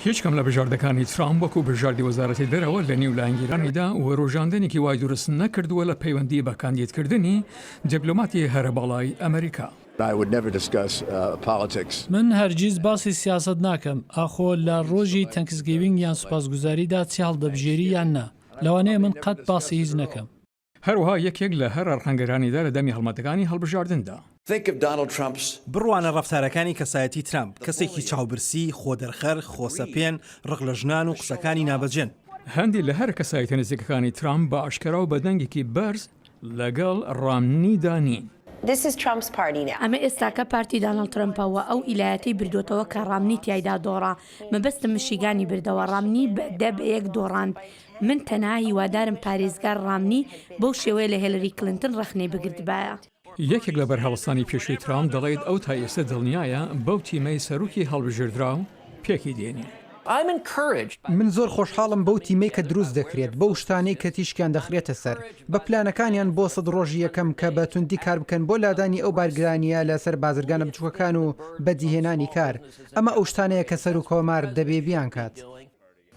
هیچ کەم لە بژاردەکانی ترامپ وەکو بژاردی وەزارەتی دەرەوە لە نیولانگیرانیدا و ڕۆژاندنێکی وای دروست نەکردووە لە پەیوەندی بە کاندیدکردنی دیپلۆماتی هەرە باڵای ئەمریکا. من هەرگیز باسی سیاست ناکەم ئاخۆ لە ڕۆژی تەنکسگیڤینگ یان سوپاسگوزاریدا چی هەڵدەبژێری یان نا لەوانەیە من قەت باسی هیچ نەکەم. هەروەها یەکێک لە هەر ئەرخەنگەرانیدا لە دەمی هەڵمەتەکانی هەڵبژاردندا. بڕوانە ڕەفتارەکانی کەسایەتی ترامپ کەسێکی چاوبرسی خۆدەرخەر خۆسەپێن ڕق لە ژنان و قسەکانی نابەجێن. هەندی لە هەر کەسایەتە نزیکەکانی ترامپ بە ئاشکرا و بەدەنگێکی بەرز لەگەڵ ڕامنیدا نین. ئەمە ئێستاکە پارتی دانەڵد ترەمپەوە ئەو ئیلایەتی بردوێتەوە کە ڕامنی تیایدا دۆڕا مەبەستم مشیگانی بردەوە ڕامنی بەدە بە یەک دۆڕاند. من تەنها هیوادارم پارێزگار ڕامنی بەو شێوەیە لە هێلری کلنتن ڕەخنەی بگردبایە. یەکێک لە بەرهەڵستانی پێشووی ترامپ دەڵێت ئەو تا ئێستا دڵنیایە بەو تیمەی سەرۆکی هەڵبژێردرا و پێکی دێنێ. من زۆر خۆشحاڵم بەو تیمەی کە دروست دەکرێت بەو شتانەی کە تیشکیان دەخرێتە سەر بە پلانەکانیان بۆ سەد ڕۆژی یەکەم کە بە توندی کار بکەن بۆ لادانی ئەو بارگرانیە لەسەر بازرگانە بچووکەکان و بەدیهێنانی کار ئەمە ئەو شتانەیە کە سەر و کۆمار دەبێ بیان کات.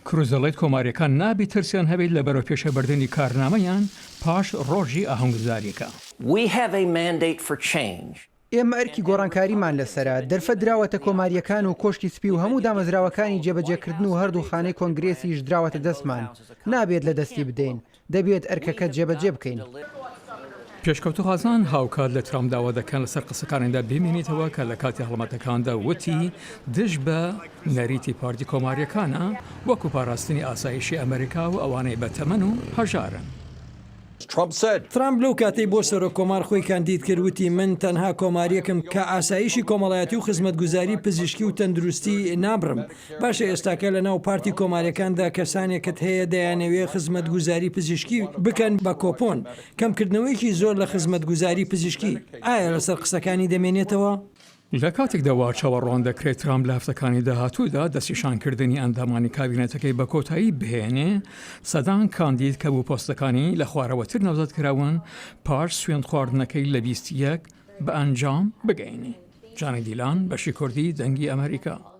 کروزەڵێت کۆماریەکان نابی ترسیان هەبێت لە بەرەو پێشە بردننی کارنامەیان پاش ڕۆژی ئاهەنگگوزاریەکە. ئێمە ئەرکی گۆڕانکاریمان لەسرە دەرفە دراوەتە کۆماریەکان و کۆشتی سپی و هەموو دامەزراوەکانی جێبەجێکردن و هەردوو خانەی کۆنگرێسیش دراوەتە دەستمان نابێت لە دەستی بدەین دەبێت ئەرکەکە جێبەجێ بکەین. پێشکەوتوخوازان هاوکات لە ترامپ داوا دەکەن لەسەر قسەکانیدا ببینیتەوە کە لە کاتی هەڵمەتەکاندا وتی دژ بە نەریتی پارتی کۆماریەکانە وەکو پاراستنی ئاسایشی ئەمریکا و ئەوانەی بەتەمەن و هەژارن. ترامپ لەو کاتەی بۆ سەرۆک کۆمار خۆی کاندید کردوتی من تەنها کۆماریەکەم کە ئاسایشی کۆمەڵایەتی و خزمەتگوزاری پزیشکی و تەندروستی نابڕم. باشە ئێستاکە لە ناو پارتی کۆماریەکاندا کەسانێکت هەیە دەیانەوێ خزمەتگوزاری پزیشکی بکەن بە کۆپۆن کەمکردنەوەیکی زۆر لە خزمەتگوزاری پزیشکی ئایا لەسەر قسەکانی دەمێنێتەوە؟ لە کاتێکداوا چاوەڕوان دەکرێت ترامپ لە هەفتەکانی داهاتوودا دەستیشانکردنی ئەندامانی کابینەتەکەی بە کۆتایی بهێنێ سەدان کاندید کە بوو پۆستەکانی لە خوارەوەتر ناوزەت کراون پاش سوێند خواردنەکەی لە 21 بە ئەنجام بگەینی. جانی دیلان بەشی کوردی دەنگی ئەمریکا.